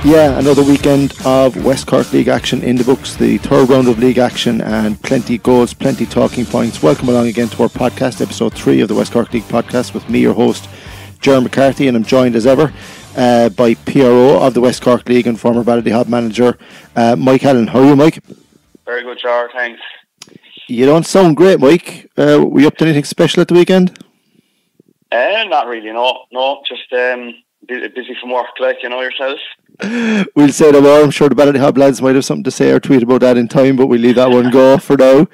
Yeah, another weekend of West Cork League action in the books, the third round of league action, and plenty goals, plenty talking points. Welcome along again to our podcast, episode 3 of the West Cork League podcast with me, your host, Ger McCarthy, and I'm joined as ever by PRO of the West Cork League and former Ballyhop manager, Mike Allen. How are you, Mike? Very good, Ger, thanks. You don't sound great, Mike. Were you up to anything special at the weekend? Not really, no, just busy from work, like, you know yourself. We'll say no more. I'm sure the Ballyhop lads might have something to say or tweet about that in time, but we'll leave that one go for now.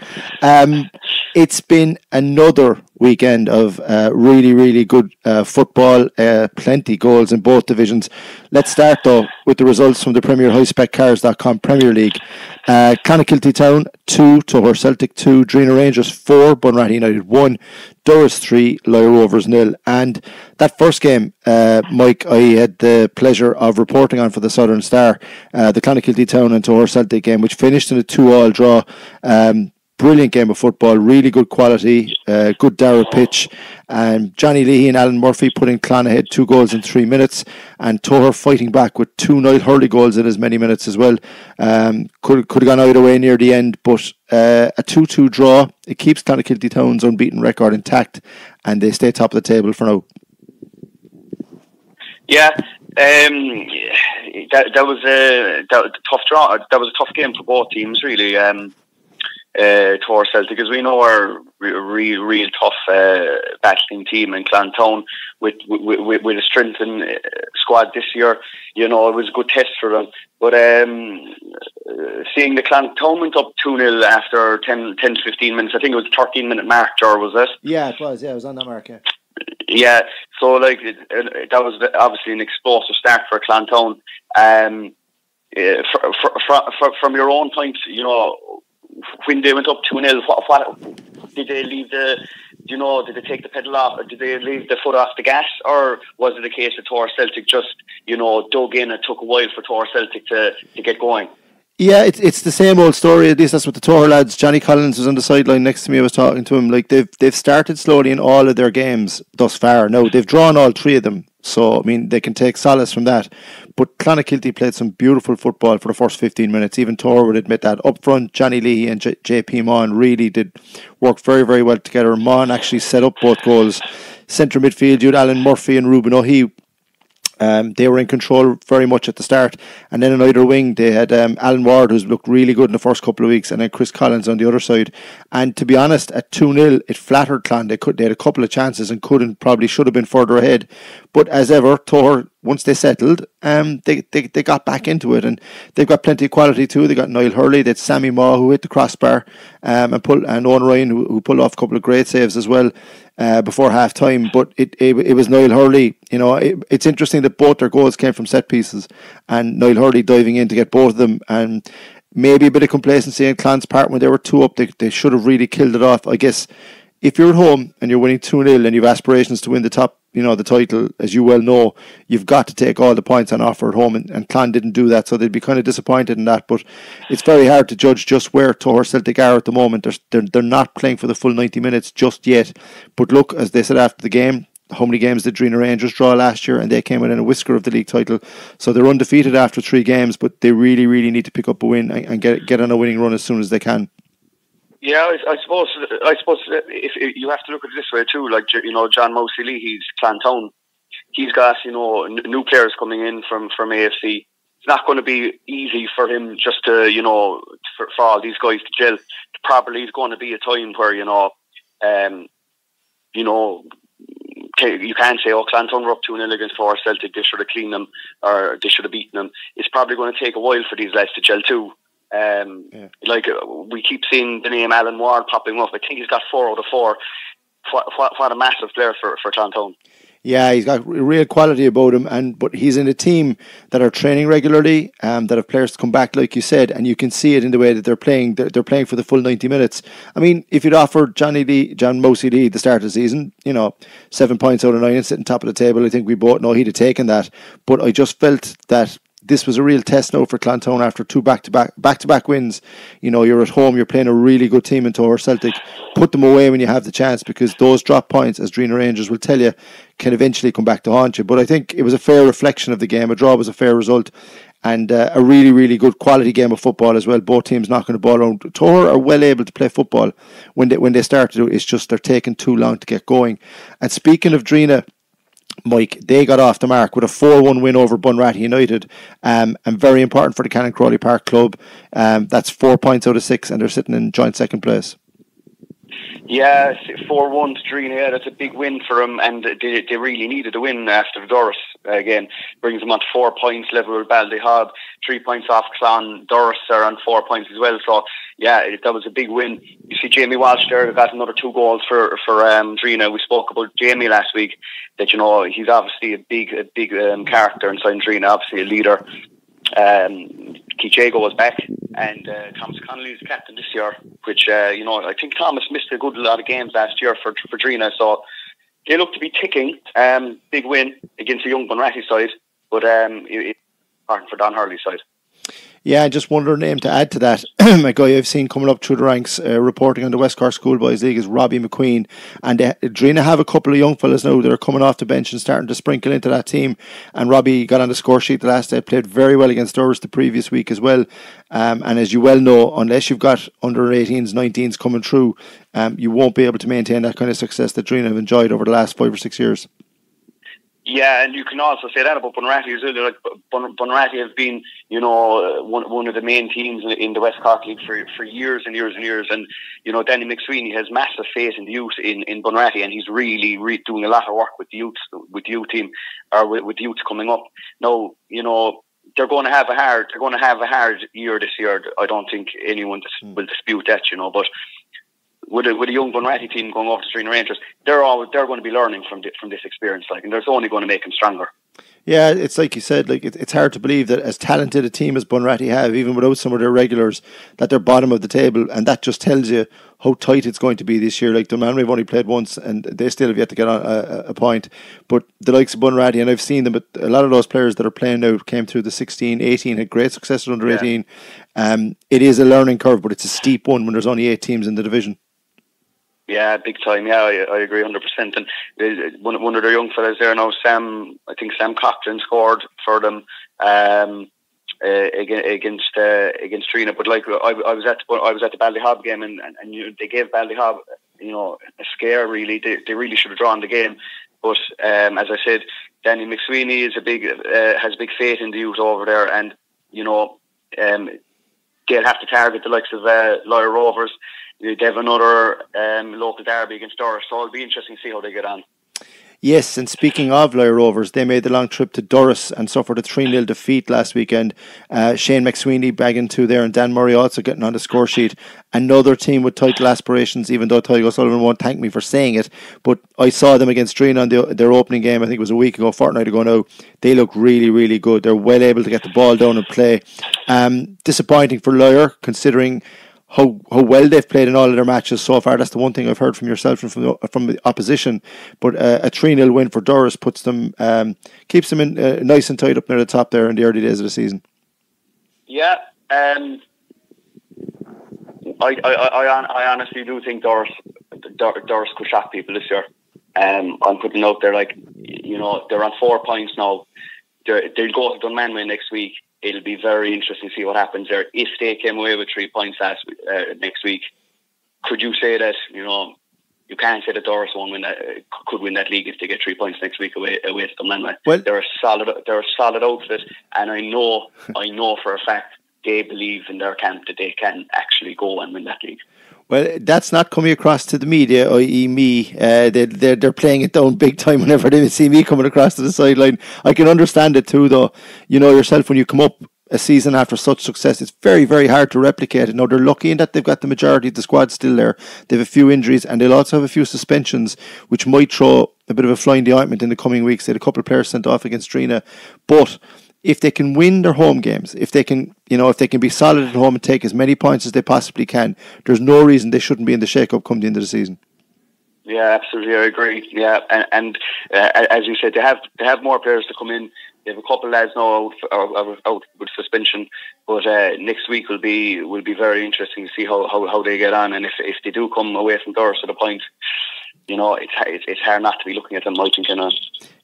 It's been another weekend of really, really good football, plenty goals in both divisions. Let's start though with the results from the Premier HighSpecCars.com Premier League. Clonakilty Town 2, Toher Celtic 2, Drina Rangers 4, Bunratty United 1, Doris 3, Lyre Rovers 0. And that first game, Mike, I had the pleasure of reporting on for the Southern Star, the Clonakilty Town and Toher Celtic game, which finished in a 2-2 draw. Brilliant game of football, really good quality, good Darragh pitch. Johnny Leahy and Alan Murphy putting Clon ahead 2 goals in 3 minutes, and Toher fighting back with 2 Niall Hurley goals in as many minutes as well. Could have gone either way near the end, but a 2-2 draw, it keeps Clonakilty Town's unbeaten record intact, and they stay top of the table for now. Yeah, that was a tough draw. That was a tough game for both teams, really. Tower Celtic, because we know are real tough battling team in Clontown with a strengthened squad this year. You know, it was a good test for them. But seeing the Clontown went up 2-0 after 10 to 15 minutes, I think it was 13-minute mark, or was it? Yeah, it was. Yeah, it was on that mark, yeah. Yeah, so like that was obviously an explosive start for Clontown. From your own point, you know, when they went up 2-0, what did they leave did they take the pedal off, or did they leave the foot off the gas, or was it a case that Tower Celtic just, dug in and took a while for Tower Celtic to get going? Yeah, it's the same old story. At least that's what the Toher lads. Johnny Collins was on the sideline next to me. I was talking to him. Like they've started slowly in all of their games thus far. Now they've drawn all 3 of them, so I mean they can take solace from that. But Clonakilty played some beautiful football for the first 15 minutes. Even Toher would admit that. Up front, Johnny Leahy and JP Maughan really did work very, very well together. Maughan actually set up both goals. Centre midfield, you had Alan Murphy and Ruben O'Hee. They were in control very much at the start, and then on either wing they had Alan Ward, who's looked really good in the first couple of weeks, and then Chris Collins on the other side. And to be honest, at 2-0 it flattered Clon. They had a couple of chances and probably should have been further ahead, but as ever, Toher, once they settled, they got back into it, and they've got plenty of quality too. They got Niall Hurley, they had Sammy Maw, who hit the crossbar, and Owen Ryan, who pulled off a couple of great saves as well before half time. But it was Niall Hurley. It's interesting that both their goals came from set pieces, and Niall Hurley diving in to get both of them, and maybe a bit of complacency on Clon's part when they were 2 up. They should have really killed it off. I guess if you're at home and you're winning 2-0 and you've aspirations to win the title, as you well know, you've got to take all the points on offer at home, and Clon didn't do that, so they'd be kind of disappointed in that. But it's very hard to judge just where Toher Celtic are at the moment. They're not playing for the full 90 minutes just yet. But look, as they said after the game, how many games did Drina Rangers draw last year, and they came within a whisker of the league title. So they're undefeated after 3 games, but they really, really need to pick up a win and get on a winning run as soon as they can. Yeah, I suppose if you have to look at it this way too, like, John Mousey Lee, he's Clontown. He's got, new players coming in from AFC. It's not going to be easy for him just to, for all these guys to gel. Probably is going to be a time where, you can't say, Clontown were up 2-0 against Tower Celtic, they should have cleaned them, or they should have beaten them. It's probably going to take a while for these lads to gel too. Like we keep seeing the name Alan Ward popping up. I think he's got 4 out of 4. What a massive player for Clontown. Yeah, he's got real quality about him, but he's in a team that are training regularly, that have players to come back, like you said, and you can see it in the way that they're playing. They're playing for the full 90 minutes. I mean, if you'd offered John Mousey Lee the start of the season, 7 points out of 9 and sitting top of the table, I think we both know he'd have taken that. But I just felt that this was a real test now for Clontown after 2 back-to-back wins. You're at home, you're playing a really good team in Toher Celtic. Put them away when you have the chance, because those drop points, as Drina Rangers will tell you, can eventually come back to haunt you. But I think it was a fair reflection of the game. A draw was a fair result. and a really, really good quality game of football as well. Both teams knocking the ball around. Tor are well able to play football when they start to do it. It's just they're taking too long to get going. And speaking of Drina, Mike, they got off the mark with a 4-1 win over Bunratty United, and very important for the Cannon Crawley Park club. That's 4 points out of 6, and they're sitting in joint second place. Yeah, 4-1 to Drina, yeah, that's a big win for them, and they really needed a win after Doris. Again, brings them on to 4 points, level with Ballyhob, 3 points off Clon. Doris are on 4 points as well, so yeah, that was a big win. You see Jamie Walsh there, got another 2 goals for Drina. We spoke about Jamie last week, that, you know, he's obviously a big character inside Drina, obviously a leader. Keith Jago was back, and Thomas Connolly is captain this year, which, you know, I think Thomas missed a good lot of games last year for Drina, so they look to be ticking. Big win against the young Bunratty side, but it's important for Don Hurley's side. Yeah, just one other name to add to that. A guy I've seen coming up through the ranks reporting on the West Cork Schoolboys League is Robbie McQueen. And Drina have a couple of young fellas now that are coming off the bench and starting to sprinkle into that team. And Robbie got on the score sheet the last day, played very well against Doris the previous week as well. And as you well know, unless you've got under 18s, 19s coming through, you won't be able to maintain that kind of success that Drina have enjoyed over the last 5 or 6 years. Yeah, and you can also say that about Bunratty as well. Like, Bunratty have been, you know, one of the main teams in the West Cork League for years and years and years. And, you know, Danny McSweeney has massive faith in the youth in Bunratty, and he's really doing a lot of work with the youth team, or with the youth coming up. Now, you know, they're going to have a hard year this year. I don't think anyone will dispute that, you know, but with a young Bunratty team going off to Drina Rangers, they're going to be learning from this experience, like, and there's only going to make them stronger. Yeah, it's like you said, like it's hard to believe that as talented a team as Bunratty have, even without some of their regulars, that they're bottom of the table, and that just tells you how tight it's going to be this year. Like Dunmanway have only played once, and they still have yet to get on a point. But the likes of Bunratty, and I've seen them, but a lot of those players that are playing now came through the 16, 18, had great success at under 18. It is a learning curve, but it's a steep one when there's only 8 teams in the division. Yeah, big time. Yeah, I agree 100%. And one of their young fellas there now, I think Sam Cochran scored for them against Drina. But like I was at the Ballyhob game, and they gave Ballyhob, you know, a scare. Really, they really should have drawn the game. But as I said, Danny McSweeney is has big faith in the youth over there, and you know, they'll have to target the likes of Lyre Rovers. They have another local derby against Doris, so it'll be interesting to see how they get on. Yes, and speaking of Lyre Rovers, they made the long trip to Doris and suffered a 3-0 defeat last weekend. Shane McSweeney bagging 2 there, and Dan Murray also getting on the score sheet. Another team with title aspirations, even though Tygo Sullivan won't thank me for saying it, but I saw them against Drina on their opening game. I think it was a fortnight ago now. They look really, really good. They're well able to get the ball down and play. Disappointing for Lyre, considering how well they've played in all of their matches so far. That's the one thing I've heard from yourself and from the opposition. But a 3-0 win for Doris puts them, keeps them in nice and tight up near the top there in the early days of the season. Yeah, I honestly do think Doris could shock people this year. I'm putting out there, like, you know, they're on 4 points now. They'll go to Dunmanway next week. It'll be very interesting to see what happens there. If they came away with 3 points next week, could you say that, you know, you can't say that Doris could win that league if they get 3 points next week away to Dunmanway? Well, they're a solid outfit, and I know for a fact they believe in their camp that they can actually go and win that league. Well, that's not coming across to the media, i.e. me. They're playing it down big time whenever they see me coming across to the sideline. I can understand it too, though. You know yourself, when you come up a season after such success, it's very, very hard to replicate it. Now, they're lucky in that they've got the majority of the squad still there. They have a few injuries, and they'll also have a few suspensions, which might throw a bit of a fly in the ointment in the coming weeks. They had a couple of players sent off against Drina. But if they can win their home games, if they can be solid at home and take as many points as they possibly can, there's no reason they shouldn't be in the shake-up come the end of the season. Yeah, absolutely, I agree. Yeah, and as you said, they have more players to come in. They have a couple of lads now out with suspension, but next week will be very interesting to see how they get on, and if they do come away from Doris at a point, it's hard not to be looking at them, I think,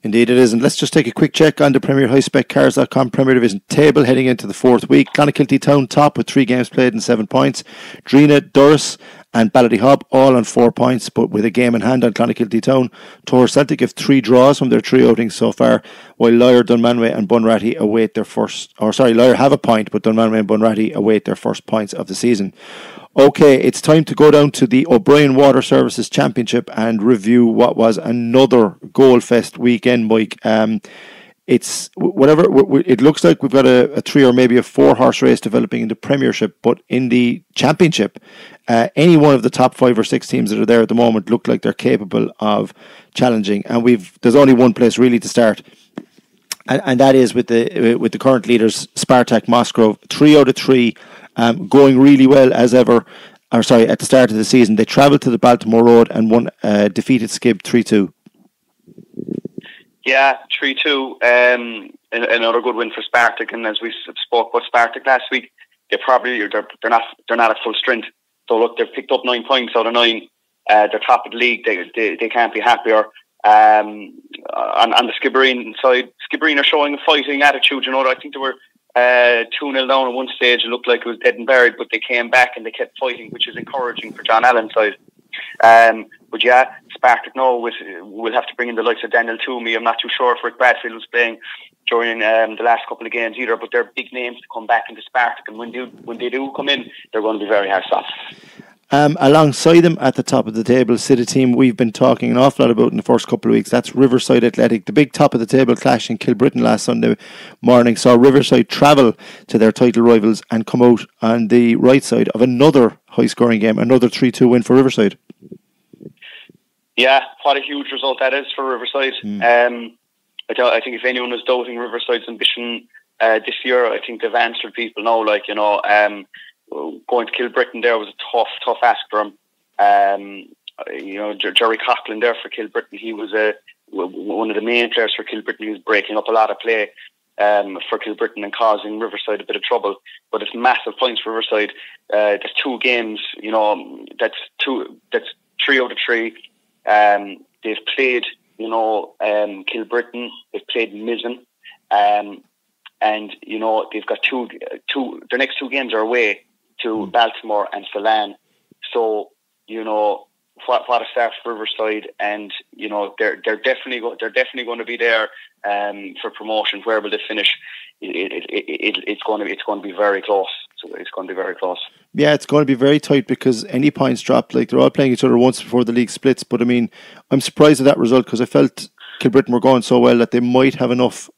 Indeed it is. And let's just take a quick check on the Premier High Spec Cars.com Premier Division table heading into the fourth week. Clonakilty Town top with 3 games played and 7 points. Drina, Durris and Ballyhob all on 4 points, but with a game in hand on Clonakilty Town. Tor Celtic have 3 draws from their 3 outings so far, while Lyre, Dunmanway and Bunratty await their first, Lyre have a point, but Dunmanway and Bunratty await their first points of the season. Okay, it's time to go down to the O'Brien Water Services Championship and review what was another goal fest weekend, Mike. It's whatever it looks like. We've got a 3 or maybe a 4 horse race developing in the Premiership, but in the Championship, any one of the top 5 or 6 teams that are there at the moment look like they're capable of challenging. And there's only one place really to start, and that is with the current leaders, Spartak Moscow. 3 out of 3. Going really well as ever. At the start of the season, they travelled to the Baltimore Road and defeated Skib 3-2. Yeah, 3-2. Another good win for Spartak. And as we spoke about Spartak last week, they're not at full strength. So look, they've picked up 9 points out of 9. They're top of the league. They can't be happier. On the Skibbereen side, Skibbereen are showing a fighting attitude. I think they were 2-0 down at one stage. It looked like it was dead and buried, but they came back and they kept fighting, which is encouraging for John Allen's side. But yeah, Spartak now will have to bring in the likes of Daniel Toomey. I'm not too sure if Rick Bradfield was playing during the last couple of games either, but they're big names to come back into Spartak, and when they do come in, they're going to be very hard stopped. Alongside them at the top of the table sit a team we've been talking an awful lot about in the first couple of weeks. That's Riverside Athletic. The big top of the table clash in Kilbrittain last Sunday morning saw Riverside travel to their title rivals and come out on the right side of another high scoring game, another 3-2 win for Riverside. Yeah, what a huge result that is for Riverside. I think if anyone was doubting Riverside's ambition this year, I think they've answered people now. Going to Kilbrittain there was a tough ask for him. Jerry Coughlin there for Kilbrittain. He was one of the main players for Kilbrittain. He was breaking up a lot of play for Kilbrittain and causing Riverside a bit of trouble. But it's massive points for Riverside. There's 2 games. That's 3 out of 3. They've played, Kilbrittain. They've played Mizzen. And they've got their next 2 games are away to Baltimore and Salan. So, what a start for Riverside, and they're definitely going to be there for promotion. Where will they finish? It's going to be very close. So it's going to be very close. Yeah, it's going to be very tight because any points drop, they're all playing each other once before the league splits. But I mean, I'm surprised at that result because I felt Kilbrittain were going so well that they might have enough,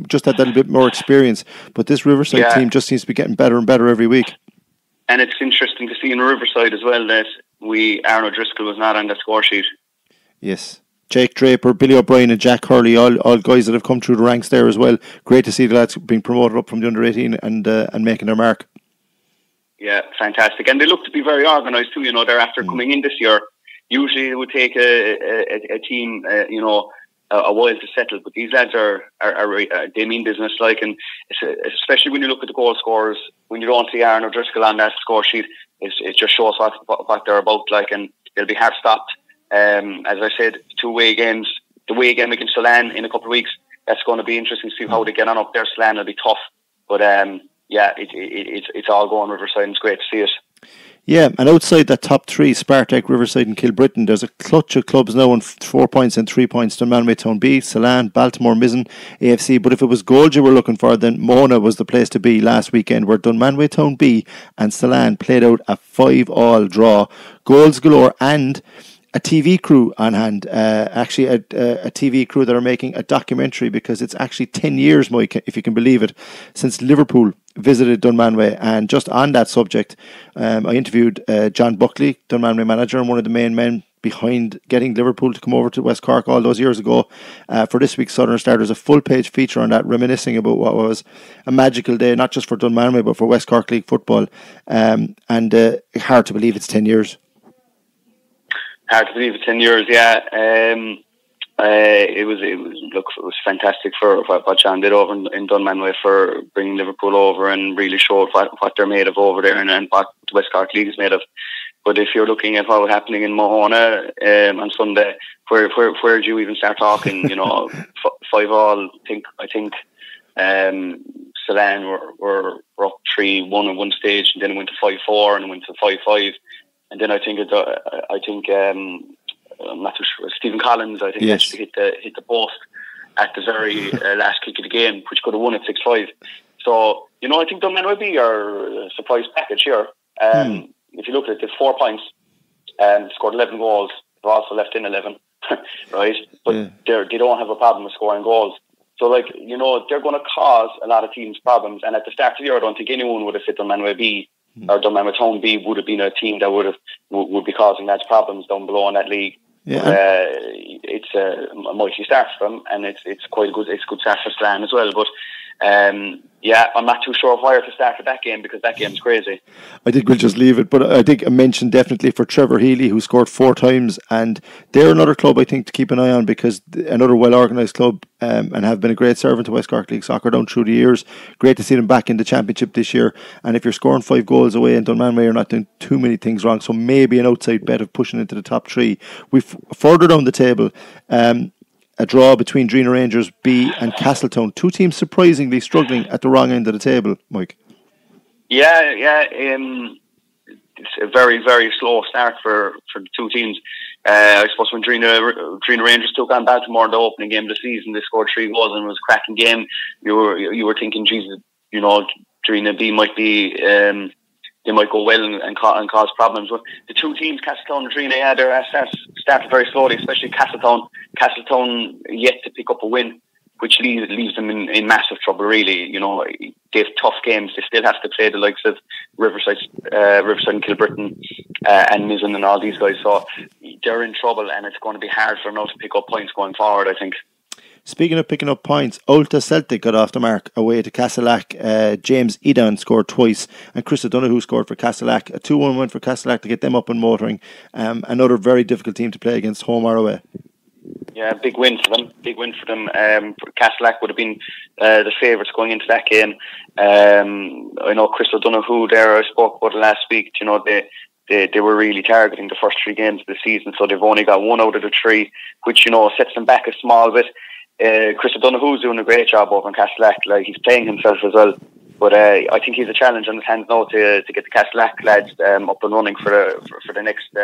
just had that little bit more experience. But this Riverside team just seems to be getting better and better every week. And it's interesting to see in Riverside as well that Arno Driscoll was not on the score sheet. Yes. Jake Draper, Billy O'Brien and Jack Hurley, all guys that have come through the ranks there as well. Great to see the lads being promoted up from the under-18 and making their mark. Yeah, fantastic. And they look to be very organised too. They're after coming in this year. Usually it would take a team, a while to settle, but these lads they mean business. And especially when you look at the goal scorers, when you don't see Arno Driscoll on that score sheet, it just shows what they're about. And they'll be hard stopped. As I said, 2 away games. The away game against Salan in a couple of weeks. That's going to be interesting to see how they get on up there. Salan will be tough, but it's all going Riverside, and it's great to see it. Yeah, and outside that top 3, Spartak, Riverside and Kilbrittain, there's a clutch of clubs now on 4 points and 3 points. Dunmanway Town B, Salan, Baltimore, Mizzen, AFC. But if it was goals you were looking for, then Mona was the place to be last weekend, where Dunmanway Town B and Salan played out a 5-5 draw. Goals galore and a TV crew on hand, actually a TV crew that are making a documentary, because it's actually 10 years, Mike, if you can believe it, since Liverpool visited Dunmanway. And just on that subject, I interviewed John Buckley, Dunmanway manager, and one of the main men behind getting Liverpool to come over to West Cork all those years ago for this week's Southern Star. There's a full-page feature on that, reminiscing about what was a magical day, not just for Dunmanway, but for West Cork League football. And hard to believe it's 10 years. Hard to believe it's 10 years, yeah. It was fantastic for what John did over in Dunmanway for bringing Liverpool over and really showed what they're made of over there and what the West Cork League is made of. But if you're looking at what was happening in Mahona on Sunday, where do you even start talking? 5-5. I think Celan were up 3-1 at one stage, and then it went to 5-4, and it went to 5-5, and then I think I'm not too sure. Stephen Collins, I think, yes, actually hit the post at the very last kick of the game, which could have won at 6-5. So I think Dunman will be our surprise package here. If you look at it, 4 points, scored 11 goals. They've also left in 11, right? But they don't have a problem with scoring goals. So, they're going to cause a lot of teams problems. And at the start of the year, I don't think anyone would have said Dunmanway B or Dunmanway Town B would have been a team that would be causing lads problems down below in that league. Yeah. It's a mighty start for them, and it's quite a good start for Slan as well. But I'm not too sure where to start with that game, because that game's crazy. I think we'll just leave it, but I think a mention definitely for Trevor Healy, who scored 4 times, and they're another club I think to keep an eye on, because another well organised club, and have been a great servant to West Cork League Soccer down through the years. Great to see them back in the championship this year, and if you're scoring 5 goals away in Dunmanway, you're not doing too many things wrong, so maybe an outside bet of pushing into the top 3. We've further down the table, a draw between Drina Rangers B and Castletown. 2 teams surprisingly struggling at the wrong end of the table, Mike. It's a very, very slow start for the 2 teams. I suppose when Drina Rangers took on Baltimore in the opening game of the season, they scored 3 goals and it was a cracking game. You were thinking, Jesus, Drina B might be they might go well and cause problems. But the 2 teams, Castletown and Drina, they're started very slowly, especially Castletown. Castletown yet to pick up a win, which leaves them in massive trouble, really. They have tough games. They still have to play the likes of Riverside and Kilbritton and Mizzen and all these guys. So they're in trouble, and it's going to be hard for them now to pick up points going forward, I think. Speaking of picking up points, Ulta Celtic got off the mark away to Castleac. James Edan scored twice, and Chris O'Donoghue scored for Castleac. A 2-1 win for Castleac to get them up and motoring. Another very difficult team to play against, home or away. Yeah, big win for them. Castleac would have been the favourites going into that game. I know Chris O'Donoghue there, I spoke about it last week. They were really targeting the first 3 games of the season, so they've only got 1 out of the 3, which sets them back a small bit. Chris O'Donoghue's doing a great job over in Castleac. He's playing himself as well. But I think he's a challenge on his hands now to get the Castleac lads up and running for the next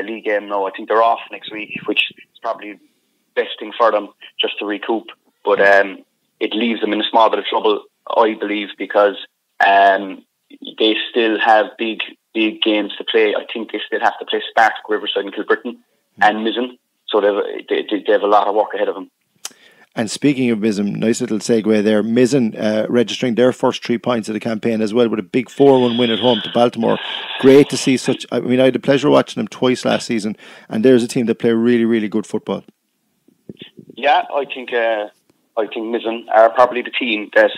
league game now. I think they're off next week, which is probably best thing for them, just to recoup. But it leaves them in a small bit of trouble, I believe, because they still have big games to play. I think they still have to play Spartak, Riverside and Kilbritton and Mizzen. So they have a lot of work ahead of them. And speaking of Mizzen, nice little segue there. Mizzen registering their first 3 points of the campaign as well, with a big 4-1 win at home to Baltimore. Great to see such. I had the pleasure of watching them twice last season, and there's a team that play really, really good football. Yeah, I think Mizzen are probably the team that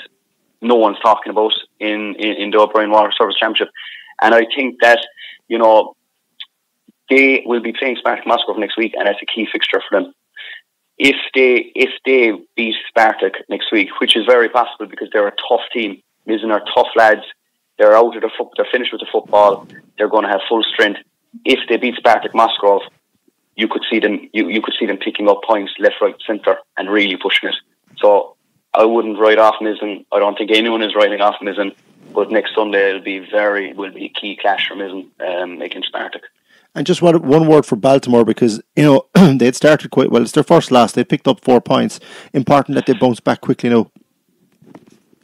no one's talking about in the O'Brien Water Service Championship, and I think that they will be playing Spartak Moscow next week, and that's a key fixture for them. If they beat Spartak next week, which is very possible because they're a tough team, Mizzen are tough lads. They're out of they're finished with the football. They're going to have full strength. If they beat Spartak Moscow, you could see them picking up points left, right, centre, and really pushing it. So I wouldn't write off Mizzen. I don't think anyone is writing off Mizzen. But next Sunday will be a key clash for Mizzen against Spartak. And just one word for Baltimore, because they'd started quite well. It's their first loss. They picked up 4 points. Important that they bounce back quickly now.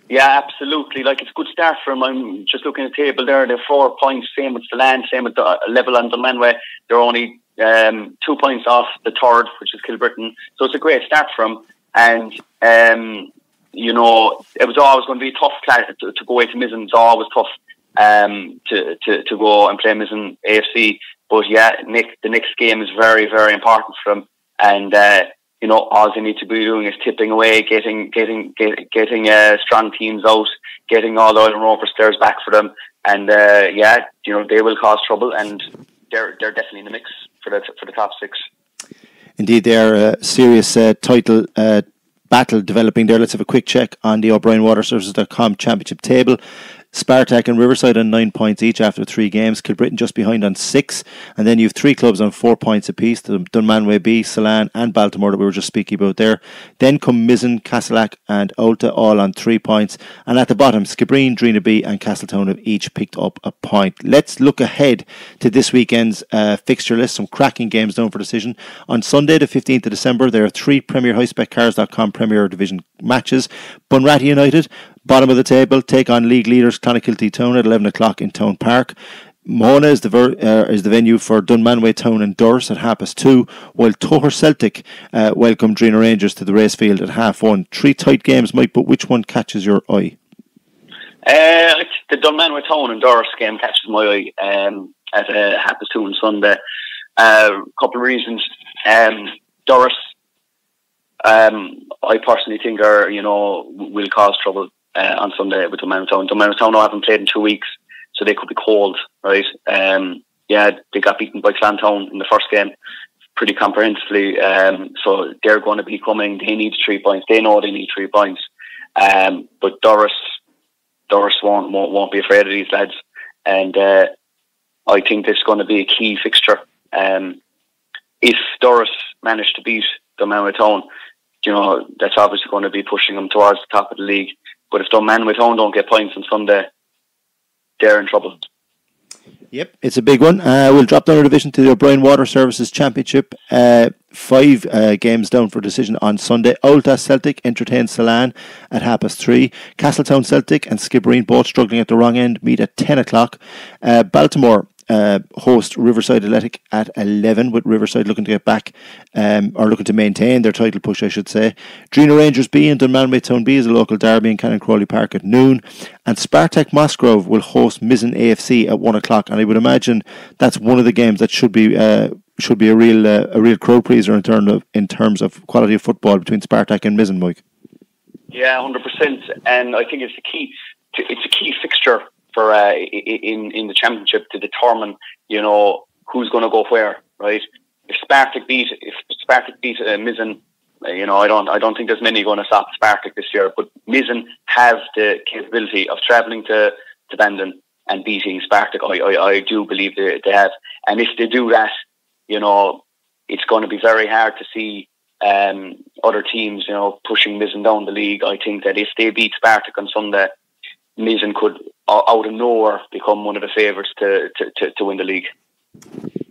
Yeah, absolutely. It's a good start for them. I'm just looking at the table there. They're 4 points, same with Celan, same with the level on Dunmanway. They're only 2 points off the third, which is Kilbritton. So it's a great start for them. And it was always going to be tough to go away to Mizzen. It's always tough to go and play Mizzen AFC. But yeah, the next game is very, very important for them. And all they need to be doing is tipping away, getting strong teams out, getting all the Ireland Rovers players back for them. And they will cause trouble, and they're definitely in the mix for the top 6. Indeed, they are a serious title battle developing there. Let's have a quick check on the O'BrienWaterServices.com championship table. Spartak and Riverside on 9 points each after 3 games. Kilbrittain just behind on 6. And then you have 3 clubs on 4 points apiece. The Dunmanway B, Salan and Baltimore that we were just speaking about there. Then come Mizzen, Castleac and Ulta all on 3 points. And at the bottom, Skibbereen, Drina B and Castletown have each picked up a point. Let's look ahead to this weekend's fixture list. Some cracking games down for decision. On Sunday the 15th of December, there are 3 Premier HighSpecCars.com Premier Division matches. Bunratty United, bottom of the table, take on league leaders Clonakilty Town at 11 o'clock in Town Park. Mona is the venue for Dunmanway Town and Durst at 2:30, while Toher Celtic welcome Drina Rangers to the racefield at 1:30. 3 tight games, Mike, but which one catches your eye? The Dunmanway Town and Durst game catches my eye at 2:30 on Sunday. Couple of reasons. Durst, I personally think will cause trouble on Sunday with Dunmanway Town. Dunmanway Town haven't played in 2 weeks, so they could be cold, right? They got beaten by Clantown in the first game pretty comprehensively, so they're going to be coming. They need 3 points. They know they need 3 points. But Durst won't be afraid of these lads, and I think this is going to be a key fixture. If Durst manage to beat Dunmanway Town, that's obviously going to be pushing them towards the top of the league. But if Dunmanway Town don't get points on Sunday, they're in trouble. Yep, it's a big one. We'll drop down a division to the O'Brien Water Services Championship. 5 games down for decision on Sunday. Ulta Celtic entertain Salan at 3:30. Castletown Celtic and Skibbereen, both struggling at the wrong end, meet at 10 o'clock. Baltimore host Riverside Athletic at 11, with Riverside looking to get back or looking to maintain their title push, I should say. Drina Rangers B and Dunmanway Town B is a local derby in Cannon Crawley Park at noon, and Spartak Musgrove will host Mizzen AFC at 1 o'clock, and I would imagine that's one of the games that should be a real crowd pleaser in terms of quality of football between Spartak and Mizzen, Mike. Yeah, 100%, and I think it's a key fixture for in the championship to determine who's going to go where, right? If Spartak beat Mizzen, I don't think there's many going to stop Spartak this year. But Mizzen have the capability of travelling to Bandon and beating Spartak. I do believe they have, and if they do that, it's going to be very hard to see other teams pushing Mizzen down the league. I think that if they beat Spartak on Sunday, Mizzen could, out of nowhere, become one of the favourites to win the league.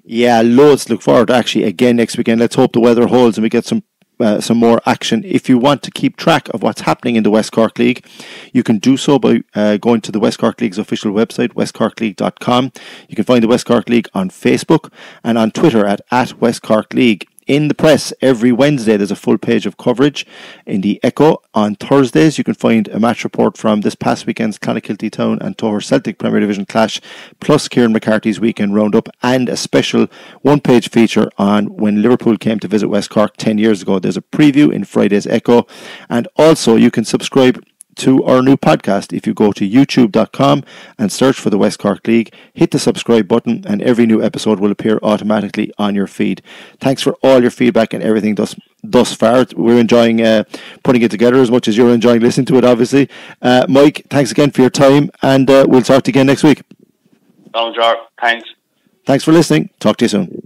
Yeah, loads to look forward to actually again next weekend. Let's hope the weather holds and we get some more action. If you want to keep track of what's happening in the West Cork League, you can do so by going to the West Cork League's official website, westcorkleague.com. You can find the West Cork League on Facebook and on Twitter at West Cork League. In the press, every Wednesday there's a full page of coverage in the Echo. On Thursdays you can find a match report from this past weekend's Clonakilty Town and Toher Celtic Premier Division clash, plus Ger McCarthy's weekend roundup, and a special one-page feature on when Liverpool came to visit West Cork 10 years ago. There's a preview in Friday's Echo, and also you can subscribe to our new podcast. If you go to youtube.com and search for the West Cork League, hit the subscribe button and every new episode will appear automatically on your feed. Thanks for all your feedback and everything thus far. We're enjoying putting it together as much as you're enjoying listening to it, obviously. Mike, thanks again for your time, and we'll talk to you again next week. Jar, thanks. Thanks for listening. Talk to you soon.